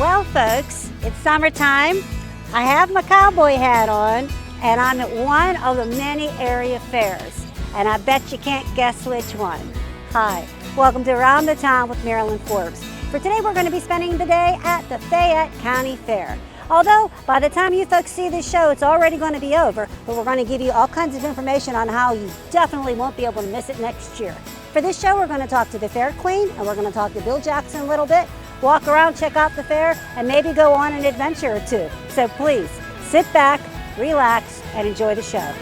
Well, folks, it's summertime. I have my cowboy hat on, and I'm at one of the many area fairs, and I bet you can't guess which one. Hi, welcome to Around the Town with Marilyn Forbes. For today, we're going to be spending the day at the Fayette County Fair. Although, by the time you folks see this show, it's already going to be over, but we're going to give you all kinds of information on how you definitely won't be able to miss it next year. For this show, we're going to talk to the Fair Queen, and we're going to talk to Bill Jackson a little bit, walk around, check out the fair, and maybe go on an adventure or two. So please, sit back, relax, and enjoy the show.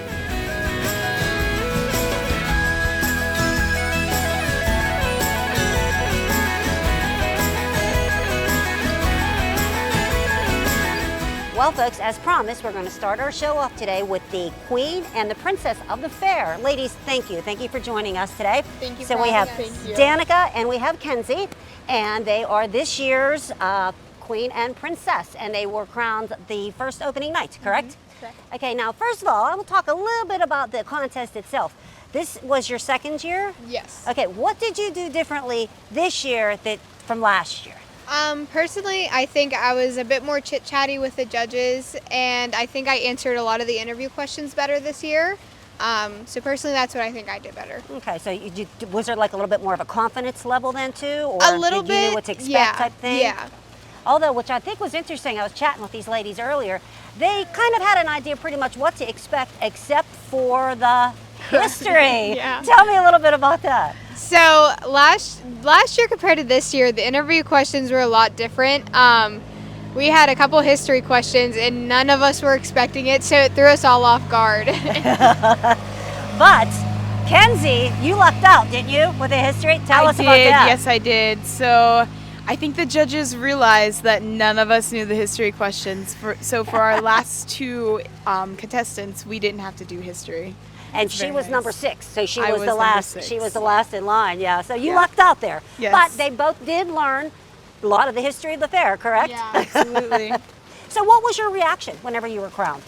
Well, folks, as promised, we're going to start our show off today with the Queen and the Princess of the Fair. Ladies, thank you. Thank you for joining us today. Thank you. So we have Danica and we have Kenzie, and they are this year's Queen and Princess, and they were crowned the first opening night, correct? Mm-hmm. Correct. Okay, now, first of all, I will talk a little bit about the contest itself. This was your second year? Yes. Okay, what did you do differently this year from last year? Personally, I think I was a bit more chit-chatty with the judges, and I think I answered a lot of the interview questions better this year. So personally, that's what I think I did better. Okay, so was there like a little bit more of a confidence level then too? Or A little did you bit, know what to expect yeah, type thing? yeah. Although, which I think was interesting, I was chatting with these ladies earlier, they kind of had an idea pretty much what to expect except for the history. Yeah. Tell me a little bit about that. So last year compared to this year, the interview questions were a lot different. We had a couple history questions, and none of us were expecting it, so it threw us all off guard. But Kenzie, you lucked out, didn't you, with the history? Tell us about that. Yes, I did. So I think the judges realized that none of us knew the history questions. So for our last two contestants, we didn't have to do history. And she was number 6, so she I was was the number last. 6. She was the last in line. Yeah, so you Yeah. lucked out there. Yes. But they both did learn a lot of the history of the fair, correct? Yeah. Absolutely. So what was your reaction whenever you were crowned?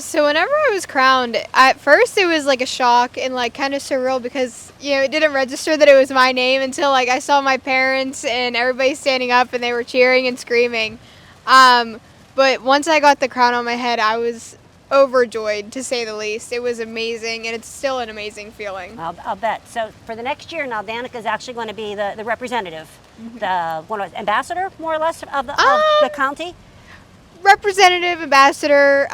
So whenever I was crowned, at first it was like a shock and like kind of surreal because, you know, it didn't register that it was my name until like I saw my parents and everybody standing up and they were cheering and screaming. But once I got the crown on my head, I was overjoyed, to say the least. It was amazing, and it's still an amazing feeling. I'll bet. So for the next year now, Danica is actually going to be the representative, the ambassador, more or less, of the county? Representative, ambassador,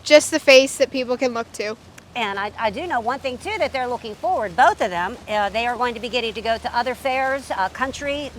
just the face that people can look to. And I do know one thing, too, that they're looking forward, both of them. They are going to be getting to go to other fairs, county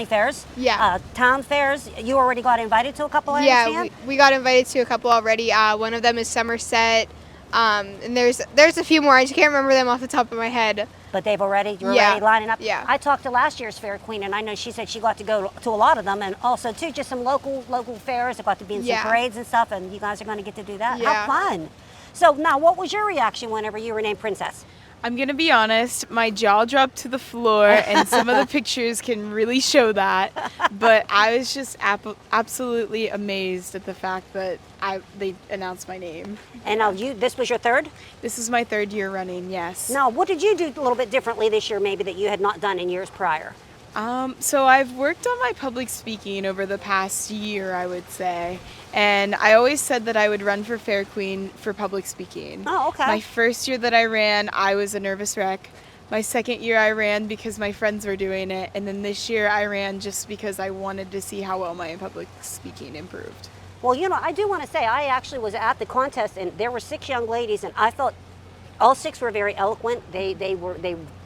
fairs, Yeah. town fairs. You already got invited to a couple, I Yeah, understand? we got invited to a couple already. One of them is Somerset, and there's a few more. I just can't remember them off the top of my head. But you're already lining up? Yeah. I talked to last year's Fair Queen, and I know she said she got to go to a lot of them, and also, too, just some local fairs. They got to be in some Yeah. parades and stuff, and you guys are going to get to do that. Yeah. How fun. So now, what was your reaction whenever you were named Princess? I'm going to be honest, my jaw dropped to the floor, and some of the pictures can really show that. But I was just absolutely amazed at the fact that they announced my name. And now this was your third? This is my third year running, yes. Now, what did you do a little bit differently this year, maybe, that you had not done in years prior? So I've worked on my public speaking over the past year, I would say. And I always said that I would run for Fair Queen for public speaking. Oh, okay. My first year that I ran, I was a nervous wreck. My second year I ran because my friends were doing it. And then this year I ran just because I wanted to see how well my public speaking improved. Well, you know, I do want to say, I actually was at the contest, and there were 6 young ladies, and I felt all 6 were very eloquent. They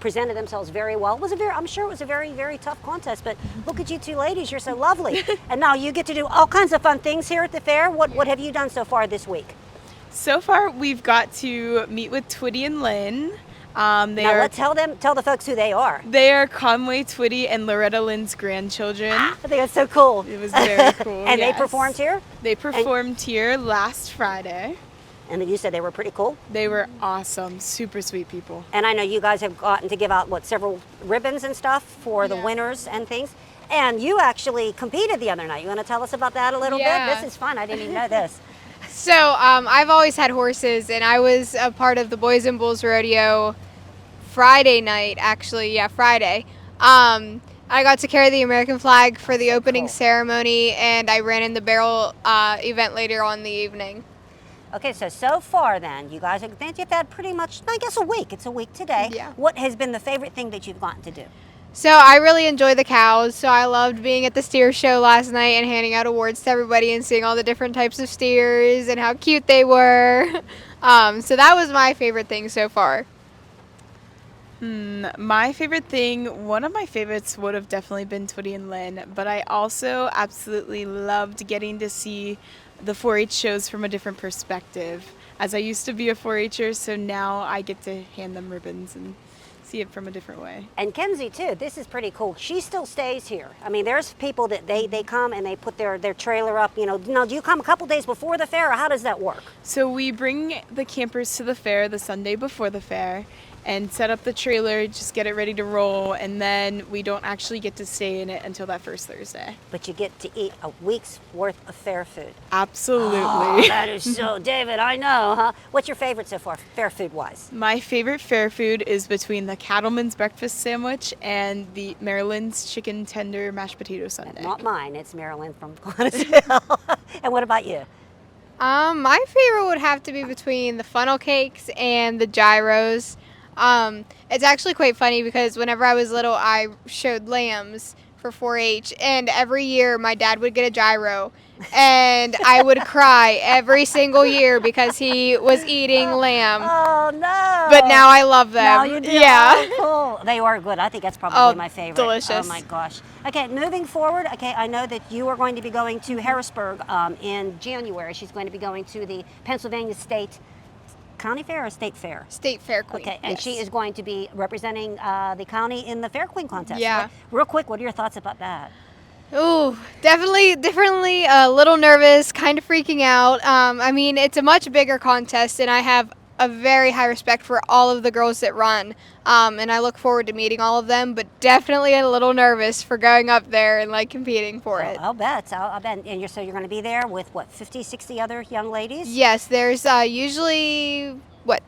presented themselves very well. I'm sure it was a very, very tough contest, but look at you 2 ladies, you're so lovely. And now you get to do all kinds of fun things here at the fair. What have you done so far this week? So far we've got to meet with Twitty and Lynn. Tell the folks who they are. They are Conway Twitty and Loretta Lynn's grandchildren. I think that's so cool. It was very cool. And yes. they performed here? They performed here last Friday. And then you said they were pretty cool? They were awesome, super sweet people. And I know you guys have gotten to give out, several ribbons and stuff for the winners and things. And you actually competed the other night. You want to tell us about that a little bit? This is fun. I didn't even know this. So I've always had horses, and I was a part of the Boys and Bulls Rodeo Friday night, actually. Yeah, Friday. I got to carry the American flag for the opening cool. ceremony, and I ran in the barrel event later on in the evening. Okay, so far then, you guys, you've had pretty much, I guess, a week. It's a week today. Yeah. What has been the favorite thing that you've gotten to do? So I really enjoy the cows. So I loved being at the steer show last night and handing out awards to everybody and seeing all the different types of steers and how cute they were. So that was my favorite thing so far. My favorite thing, one of my favorites would have definitely been Twitty and Lynn, but I also absolutely loved getting to see the 4-H shows from a different perspective. As I used to be a 4-H'er, so now I get to hand them ribbons and see it from a different way. And Kenzie too, this is pretty cool. She still stays here. I mean, there's people that they come and they put their trailer up, you know. Now, do you come a couple days before the fair, or how does that work? So we bring the campers to the fair the Sunday before the fair and set up the trailer, just get it ready to roll, and then we don't actually get to stay in it until that first Thursday. But you get to eat a week's worth of fair food. Absolutely. Oh, that is so, David, I know, huh? What's your favorite so far, fair food-wise? My favorite fair food is between the Cattleman's breakfast sandwich and the Maryland's chicken tender mashed potato sundae. Not mine, it's Marilyn from Connellsville. And what about you? My favorite would have to be between the funnel cakes and the gyros. It's actually quite funny because whenever I was little, I showed lambs for 4-H, and every year my dad would get a gyro, and I would cry every single year because he was eating lamb. Oh, no. But now I love them. Now you do? Yeah. Oh, cool. They are good. I think that's probably my favorite. Delicious. Oh, my gosh. Okay, moving forward, okay, I know that you are going to be going to Harrisburg in January. She's going to be going to the Pennsylvania State County Fair or State Fair? State Fair Queen. Okay, and yes. she is going to be representing the county in the Fair Queen contest. Yeah. Real quick, what are your thoughts about that? Ooh, definitely a little nervous, kind of freaking out. I mean, it's a much bigger contest, and I have a very high respect for all of the girls that run, and I look forward to meeting all of them, but definitely a little nervous for going up there and like competing for it. I'll bet. I'll bet. And so you're going to be there with what, 50, 60 other young ladies? Yes, there's usually,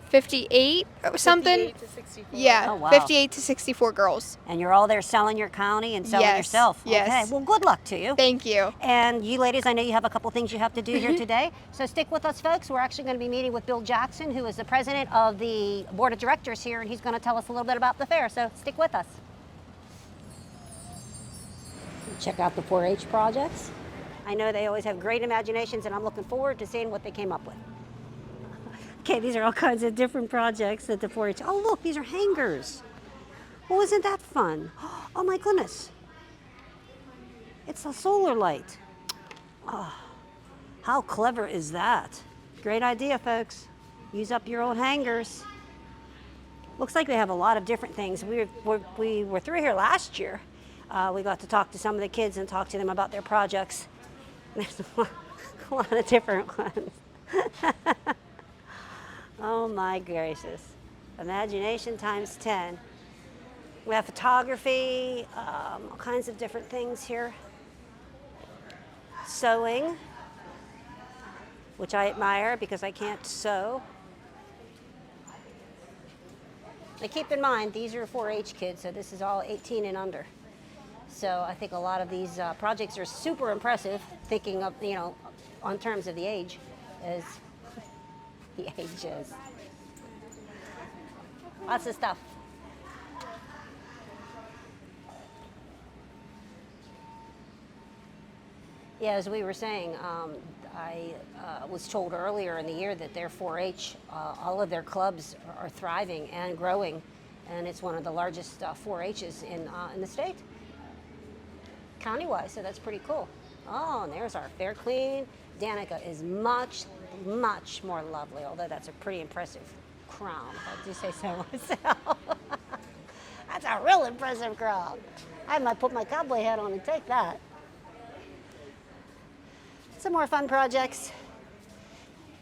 58 or something? 58 to 64. Yeah, Oh, wow. 58 to 64 girls. And you're all there selling your county and selling Yes, yourself. yes. Okay, well, good luck to you. Thank you. And you ladies, I know you have a couple things you have to do here today. So stick with us, folks. We're actually going to be meeting with Bill Jackson, who is the president of the board of directors here, and he's going to tell us a little bit about the fair. So stick with us. Check out the 4-H projects. I know they always have great imaginations, and I'm looking forward to seeing what they came up with. Okay, these are all kinds of different projects that the 4-H. Oh, look, these are hangers. Oh, isn't that fun? Oh, my goodness. It's a solar light. Oh, how clever is that? Great idea, folks. Use up your old hangers. Looks like they have a lot of different things. We were through here last year. We got to talk to some of the kids and talk to them about their projects. There's a lot of different ones. Oh my gracious. Imagination times 10. We have photography, all kinds of different things here. Sewing, which I admire because I can't sew. Now keep in mind, these are 4-H kids, so this is all 18 and under. So I think a lot of these projects are super impressive, thinking of, on terms of the age, as the age is. Lots of stuff. Yeah, as we were saying, I was told earlier in the year that their 4-H, all of their clubs are thriving and growing, and it's one of the largest 4-H's in the state, county-wise, so that's pretty cool. Oh, and there's our Fair Queen. Danica is much, much more lovely, although that's a pretty impressive crown, if I do say so myself. That's a real impressive crown. I might put my cowboy hat on and take that. Some more fun projects.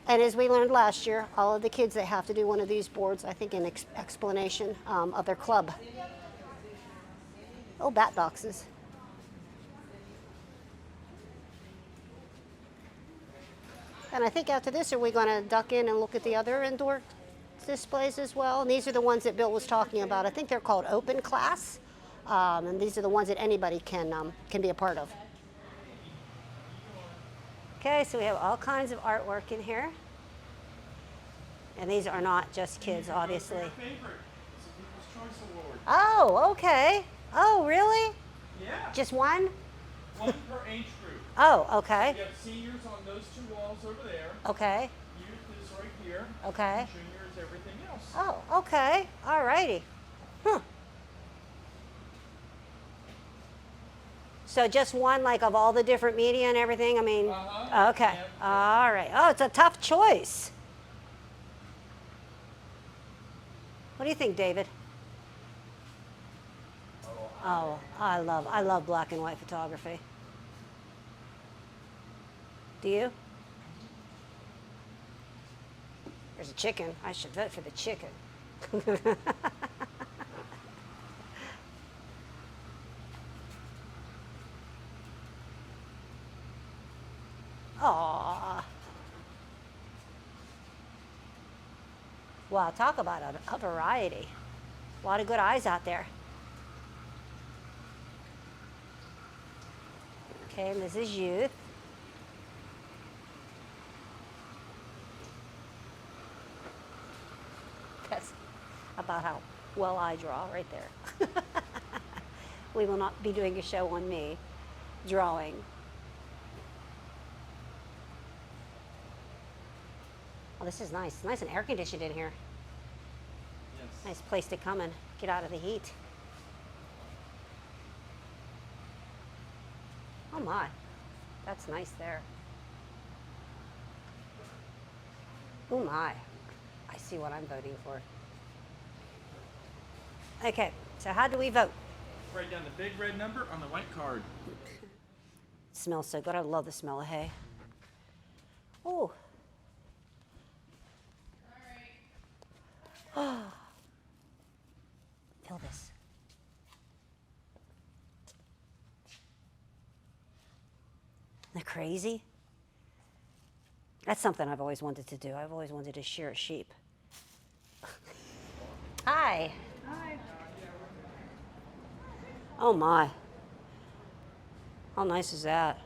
And as we learned last year, all of the kids, they have to do one of these boards, I think in explanation of their club. Oh, bat boxes. And I think after this, are we going to duck in and look at the other indoor displays as well? And these are the ones that Bill was talking about. I think they're called open class. And these are the ones that anybody can be a part of. Okay, so we have all kinds of artwork in here. And these are not just kids, obviously. Your favorite. It's a People's Choice Award. Oh, okay. Oh, really? Yeah. Just one? One per age group. Oh, okay. You have seniors on those two walls over there. Okay. Youth is right here. Okay. And junior is everything else. Oh, okay. All righty. Huh. So just one, like, of all the different media and everything? I mean, okay. Yep. All right. Oh, it's a tough choice. What do you think, David? Oh, I love black and white photography. Do you? There's a chicken. I should vote for the chicken. Aww. Wow, talk about a variety. A lot of good eyes out there. Okay, and this is youth. That's about how well I draw right there. We will not be doing a show on me drawing. Oh, this is nice. Nice and air conditioned in here. Yes. Nice place to come and get out of the heat. Oh my, that's nice there. Oh my, I see what I'm voting for. Okay, so how do we vote? Write down the big red number on the white card. It smells so good. I love the smell of hay. Oh. Oh. Feel this. Isn't that crazy? That's something I've always wanted to do. I've always wanted to shear a sheep. Hi. Hi. Oh my. How nice is that?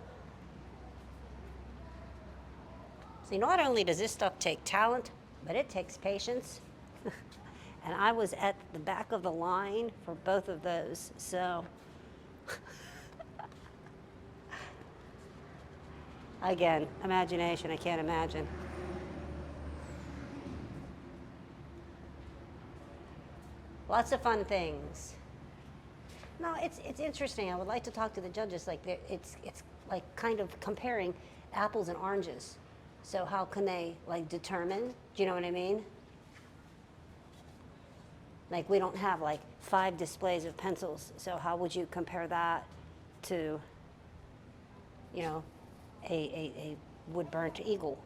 See, not only does this stuff take talent, but it takes patience. And I was at the back of the line for both of those, so. Again, imagination, I can't imagine. Lots of fun things. No, it's interesting. I would like to talk to the judges. Like, it's like kind of comparing apples and oranges. So how can they, like, determine? Do you know what I mean? Like, we don't have like 5 displays of pencils. So how would you compare that to, you know, a wood-burnt eagle?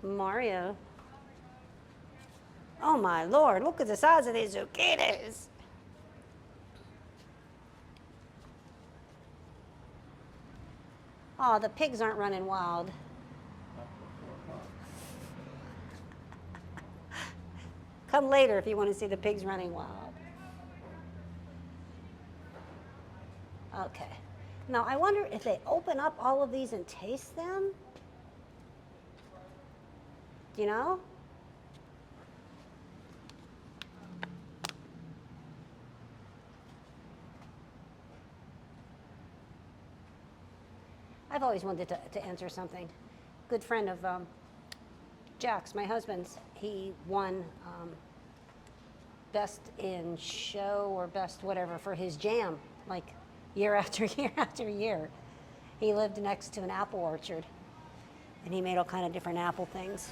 Mario. Oh my Lord, look at the size of these zucchinis. Oh, the pigs aren't running wild. Come later if you want to see the pigs running wild. Okay. Now, I wonder if they open up all of these and taste them? You know? I've always wanted to answer something. Good friend of Jack's, my husband's, he won best in show or best whatever for his jam, like year after year after year. He lived next to an apple orchard, and he made all kind of different apple things.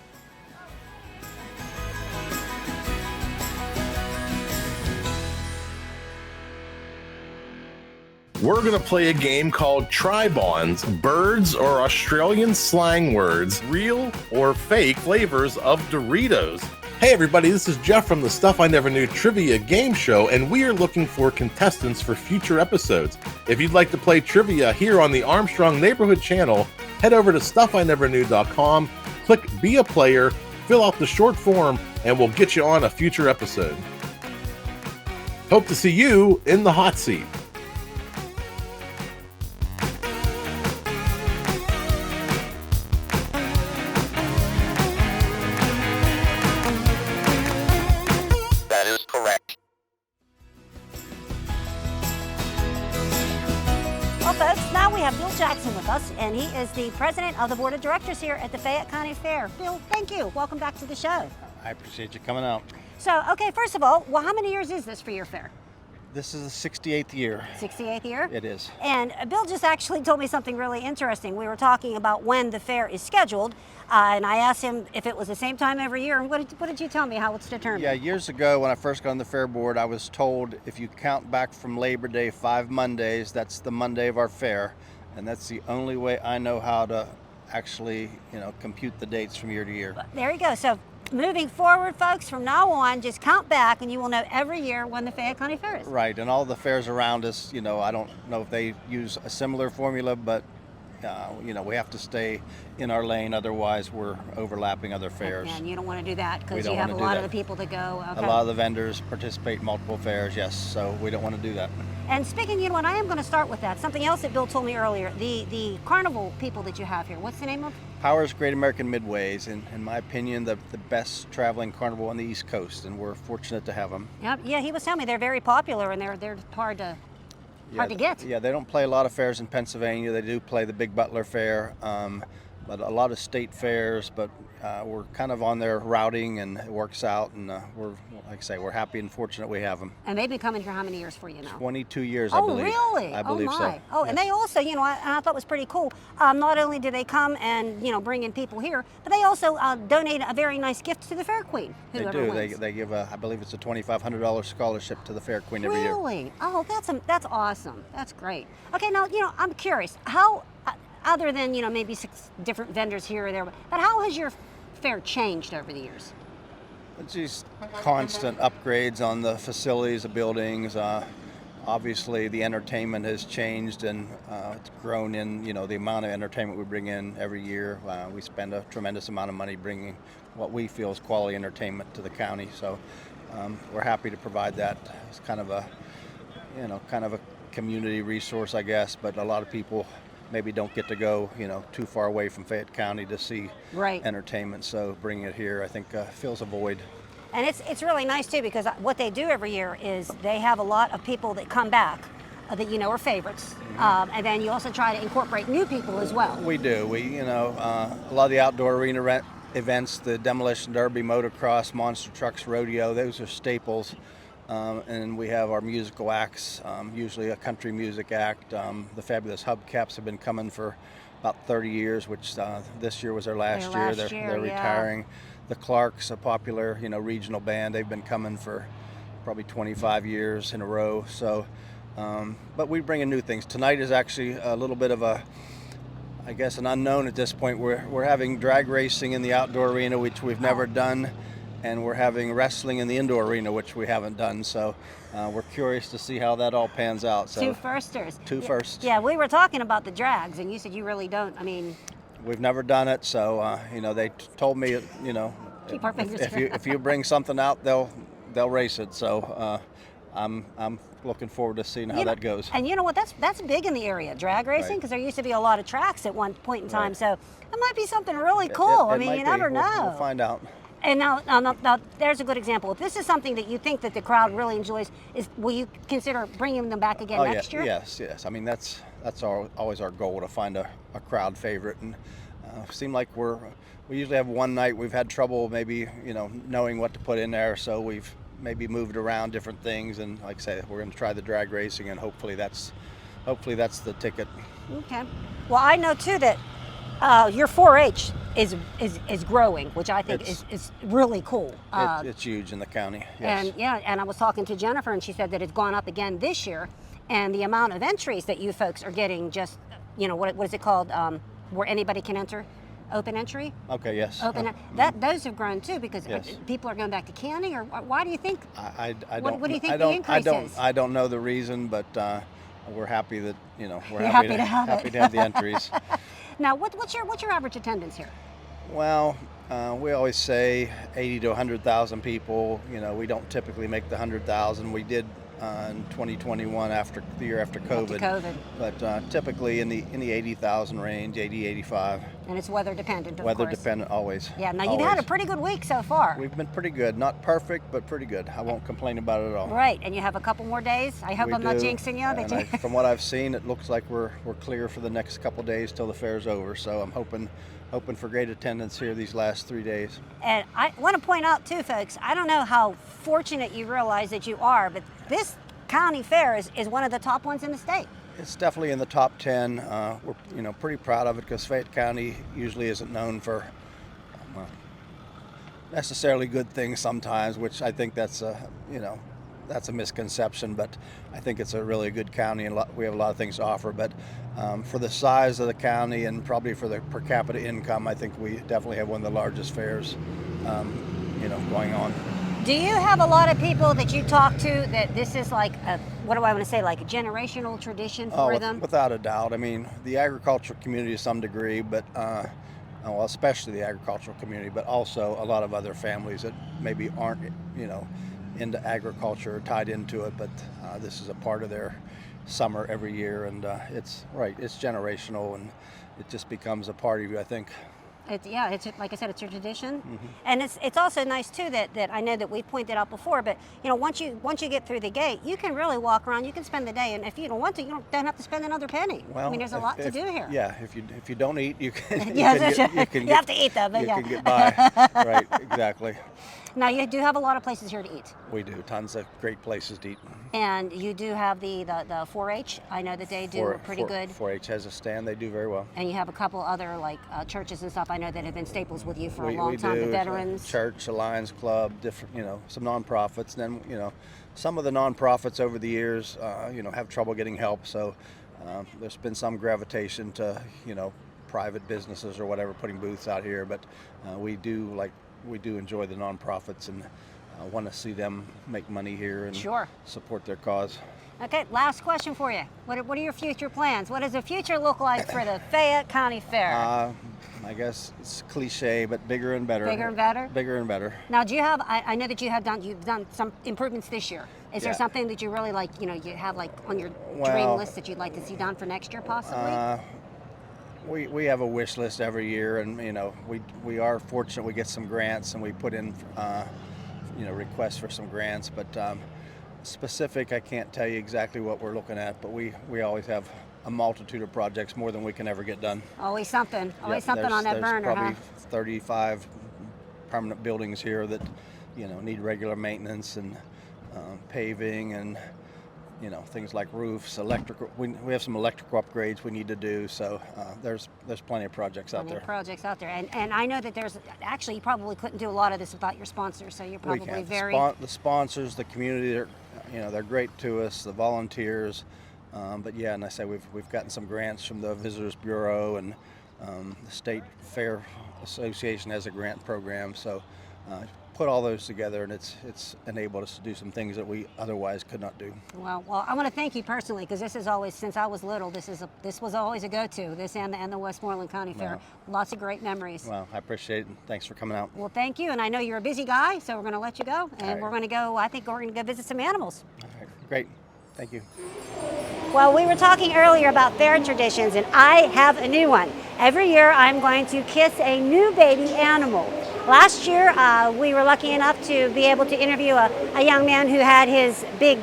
We're going to play a game called Tribons, birds or Australian slang words, real or fake flavors of Doritos. Hey everybody, this is Jeff from the Stuff I Never Knew Trivia Game Show, and we are looking for contestants for future episodes. If you'd like to play trivia here on the Armstrong Neighborhood Channel, head over to stuffineverknew.com, click Be a Player, fill out the short form, and we'll get you on a future episode. Hope to see you in the hot seat. That is correct. Well, folks, now we have Bill Jackson with us, and he is the president of the board of directors here at the Fayette County Fair. Bill, thank you. Welcome back to the show. I appreciate you coming out. So, okay, first of all, well, how many years is this for your fair? This is the 68th year. 68th year? It is. And Bill just actually told me something really interesting. We were talking about when the fair is scheduled, and I asked him if it was the same time every year. And what did you tell me how it's determined? Yeah, years ago when I first got on the fair board, I was told if you count back from Labor Day 5 Mondays, that's the Monday of our fair. And that's the only way I know how to actually, compute the dates from year to year. There you go. So moving forward, folks, from now on, just count back and you will know every year when the Fayette County Fair is. Right, and all the fairs around us, I don't know if they use a similar formula, but we have to stay in our lane, otherwise we're overlapping other fairs. And you don't want to do that We because don't you have a wanna do lot of that. the people that go. Okay. A lot of the vendors participate in multiple fairs, yes, so we don't want to do that. And speaking, you know what, I am going to start with that. Something else that Bill told me earlier, the carnival people that you have here, what's the name of? Powers Great American Midways, in my opinion, the best traveling carnival on the East Coast, and we're fortunate to have them. Yeah, he was telling me they're very popular and they're hard to get. Yeah, they don't play a lot of fairs in Pennsylvania. They do play the Big Butler Fair, but a lot of state fairs, but we're kind of on their routing and it works out, and we're, like I say, we're happy and fortunate we have them. And they've been coming here how many years for you now? 22 years, I Oh, believe. really? I believe oh, so. my. Oh, and Yes. they also, I thought was pretty cool. Not only do they come and, bring in people here, but they also donate a very nice gift to the Fair Queen. They Whoever do. wins. They give I believe it's a $2,500 scholarship to the Fair Queen every year. Really? Oh, that's awesome. That's great. Okay, now, I'm curious. How, other than, maybe 6 different vendors here or there, but how has your fair changed over the years? It's just constant upgrades on the facilities, the buildings. Obviously, the entertainment has changed and it's grown in, the amount of entertainment we bring in every year. We spend a tremendous amount of money bringing what we feel is quality entertainment to the county. So we're happy to provide that. It's kind of a community resource, I guess, but a lot of people maybe don't get to go, too far away from Fayette County to see Right. entertainment. So bringing it here, I think, fills a void. And it's really nice too, because what they do every year is they have a lot of people that come back that are favorites, and then you also try to incorporate new people as well. We do. A lot of the outdoor arena events, the Demolition Derby, motocross, monster trucks, rodeo, those are staples. And we have our musical acts, usually a country music act. The Fabulous Hubcaps have been coming for about 30 years, which this year was their last year. They're yeah. retiring. The Clarks, a popular, regional band, they've been coming for probably 25 years in a row. So, but we bring in new things. Tonight is actually a little bit of an unknown at this point. We're having drag racing in the outdoor arena, which we've never done, and we're having wrestling in the indoor arena, which we haven't done. So we're curious to see how that all pans out. So 2 firsters. Two firsts. Yeah, we were talking about the drags, and you said you really don't. I mean, We've never done it, so they told me, keep our fingers if you bring something out, they'll race it. So I'm looking forward to seeing how that goes. And you know what? That's big in the area, drag racing, Right. because there used to be a lot of tracks at one point in time. Right. So it might be something really cool. It I mean, might you be. never know. We'll find out. And now, there's a good example. If this is something that you think that the crowd really enjoys, will you consider bringing them back again next year? Yes. I mean, that's always our goal, to find a crowd favorite. And seem like we usually have one night we've had trouble maybe knowing what to put in there, so we've maybe moved around different things. And like I say, we're going to try the drag racing, and hopefully that's the ticket. Okay. Well, I know too that your 4-H is growing, which I think is really cool. It's huge in the county. Yes. And I was talking to Jennifer, and she said that it's gone up again this year, and the amount of entries that you folks are getting, just what is it called, where anybody can enter, open entry. Okay. Yes. Those have grown too, because Yes. people are going back to canning, or why do you think? I What do you think I the don't, increase is? I don't know the reason, but we're happy that we're You're happy happy to have it. to have the entries. Now, what's your average attendance here? Well, we always say 80 to 100,000 people. We don't typically make the 100,000. We did in 2021 after the year after COVID. But typically in the 80,000 range, 80, 85. And it's weather dependent, of Weather course. dependent always. Yeah, now you've had a pretty good week so far. We've been pretty good. Not perfect, but pretty good. I won't complain about it at all. Right, and you have a couple more days. I hope I'm not jinxing you. From what I've seen, it looks like we're clear for the next couple days till the fair's over. So I'm hoping for great attendance here these last 3 days. And I want to point out too, folks, I don't know how fortunate you realize that you are, but this county fair is one of the top ones in the state. It's definitely in the top 10. We're pretty proud of it because Fayette County usually isn't known for necessarily good things sometimes, which I think that's a misconception, but I think it's a really good county and we have a lot of things to offer. But for the size of the county and probably for the per capita income, I think we definitely have one of the largest fairs going on. Do you have a lot of people that you talk to that this is like a generational tradition for them? Without a doubt. I mean, the agricultural community to some degree, but especially the agricultural community, but also a lot of other families that maybe aren't, into agriculture or tied into it, but this is a part of their summer every year, and it's generational, and it just becomes a part of you, I think. It's like I said, it's your tradition, and it's also nice too that I know that we pointed out before. But once you get through the gate, you can really walk around. You can spend the day, and if you don't want to, you don't have to spend another penny. Well, I mean, there's a lot to do here. Yeah, if you don't eat, you can. You have to eat though, but you can get by. Right, exactly. Now you do have a lot of places here to eat. We do, tons of great places to eat. And you do have the 4-H. I know that they do pretty good. 4-H has a stand. They do very well. And you have a couple other churches and stuff. I know that have been staples with you for a long time. The veterans, Church, a Lions Club, different, some nonprofits. And then, some of the nonprofits over the years, have trouble getting help. So there's been some gravitation to, private businesses or whatever putting booths out here. But we do enjoy the nonprofits and want to see them make money here and support their cause. Okay, last question for you. What are your future plans? What does the future look like for the Fayette County Fair? I guess it's cliche, but bigger and better. Bigger and better? Bigger and better. Now, do you have, I know that you've done some improvements this year. Is there something that you really like, you have on your dream list that you'd like to see done for next year possibly? We have a wish list every year, and we are fortunate we get some grants, and we put in requests for some grants, but specific I can't tell you exactly what we're looking at, but we always have a multitude of projects, more than we can ever get done. Always something on that burner. There's probably 35 permanent buildings here that need regular maintenance and paving and things like roofs, electrical. We have some electrical upgrades we need to do. So there's plenty of projects out there. And I know that you probably couldn't do a lot of this without your sponsors. So you're probably the sponsors, the community. They're great to us. The volunteers. But yeah, and I say we've gotten some grants from the Visitors Bureau, and the State Fair Association has a grant program. So. Put all those together, and it's enabled us to do some things that we otherwise could not do. Well, I want to thank you personally, because this is always, since I was little, this was always a go-to. This and the Westmoreland County Fair. Lots of great memories. Well, I appreciate it. Thanks for coming out. Well, thank you, and I know you're a busy guy, so we're going to let you go, and we're going to go. I think we're going to go visit some animals. All right, great. Thank you. Well, we were talking earlier about fair traditions, and I have a new one. Every year, I'm going to kiss a new baby animal. Last year, we were lucky enough to be able to interview a young man who had his big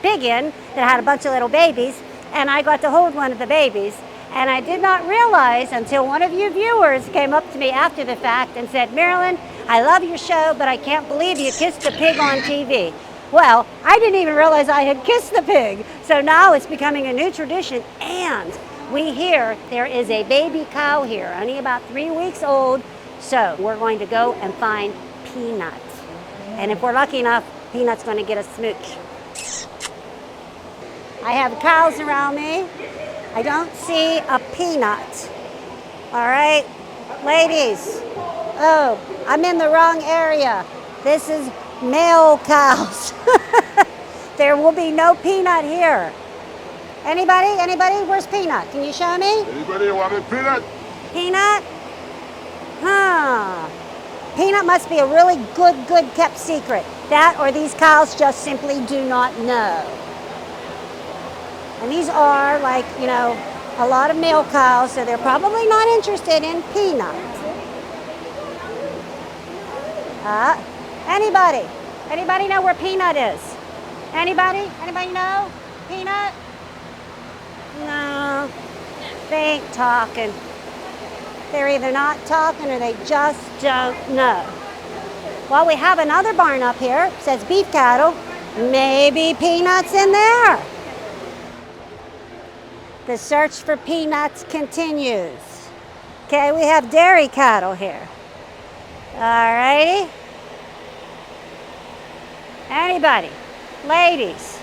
in that had a bunch of little babies, and I got to hold one of the babies. And I did not realize until one of you viewers came up to me after the fact and said, "Marilyn, I love your show, but I can't believe you kissed a pig on TV." Well, I didn't even realize I had kissed the pig. So now it's becoming a new tradition, and we hear there is a baby cow here, only about 3 weeks old. So we're going to go and find Peanut. And if we're lucky enough, Peanut's going to get a smooch. I have cows around me. I don't see a Peanut. All right, ladies. Oh, I'm in the wrong area. This is male cows. There will be no Peanut here. Anybody? Where's Peanut? Can you show me? Anybody want a peanut? Peanut? Huh. Peanut must be a really good kept secret. That or these cows just simply do not know. And these are like, you know, a lot of male cows, so they're probably not interested in peanuts. Anybody know where Peanut is? Anybody know? Peanut? No, they ain't talking. They're either not talking or they just don't know. Well, we have another barn up here. It says beef cattle. Maybe Peanut's in there. The search for Peanuts continues. Okay, we have dairy cattle here. All righty. Anybody? Ladies.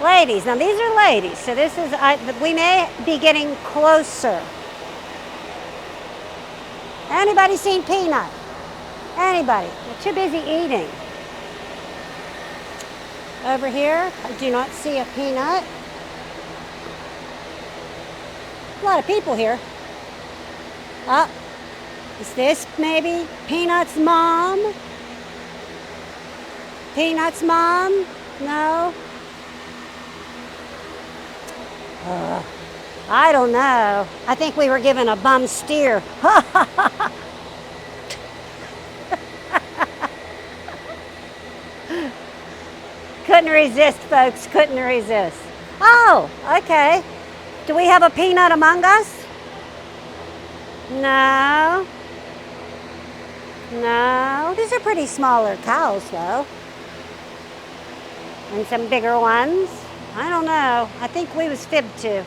Ladies. Now these are ladies, so this is, we may be getting closer. Anybody seen Peanut? Anybody? They're too busy eating. Over here, I do not see a Peanut. A lot of people here. Is this maybe Peanut's mom? Peanut's mom? No? I don't know. I think we were given a bum steer. Couldn't resist, folks. Couldn't resist. Oh, okay. Do we have a Peanut among us? No. No. These are pretty smaller cows, though. And some bigger ones. I don't know. I think we was fibbed to.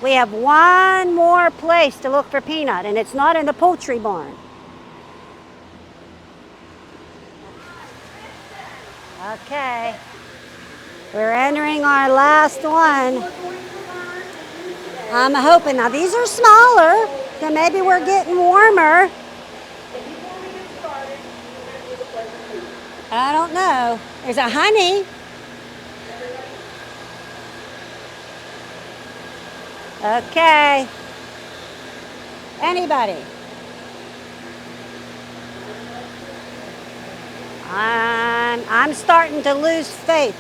We have one more place to look for Peanut, and it's not in the poultry barn. Okay. We're entering our last one. I'm hoping, now these are smaller, so maybe we're getting warmer. I don't know. There's a honey. Okay. Anybody? I'm starting to lose faith.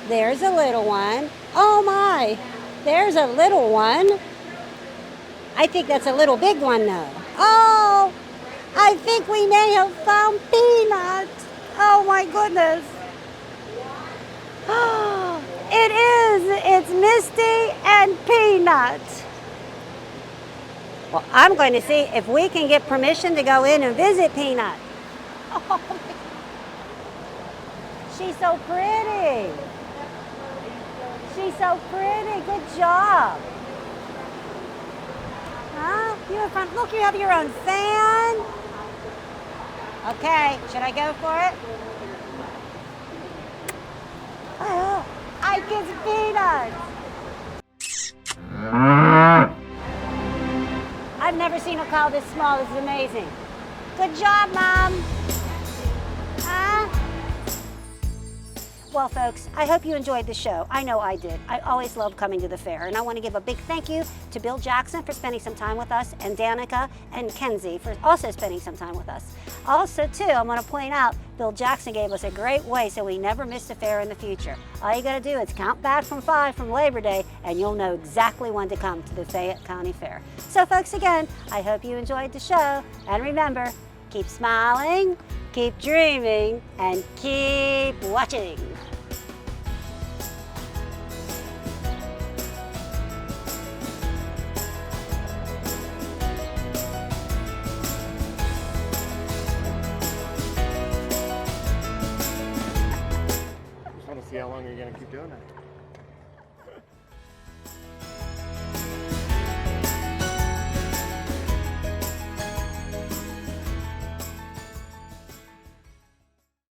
There's a little one. Oh my, there's a little one. I think that's a little big one though. Oh, I think we may have found Peanut. Oh my goodness. Oh, it is. It's Misty and Peanut. Well, I'm going to see if we can get permission to go in and visit Peanut. Oh, she's so pretty. She's so pretty. Good job. Huh? You in front. Look, you have your own fan. Okay, should I go for it? Oh, I kiss Peanut. I've never seen a cow this small. This is amazing. Good job, Mom. Huh? Well, folks, I hope you enjoyed the show. I know I did. I always love coming to the fair, and I want to give a big thank you to Bill Jackson for spending some time with us, and Danica and Kenzie for also spending some time with us. Also, too, I want to point out, Bill Jackson gave us a great way so we never miss a fair in the future. All you got to do is count back from 5 from Labor Day, and you'll know exactly when to come to the Fayette County Fair. So, folks, again, I hope you enjoyed the show, and remember, keep smiling, keep dreaming, and keep watching. See how long you're going to keep doing it.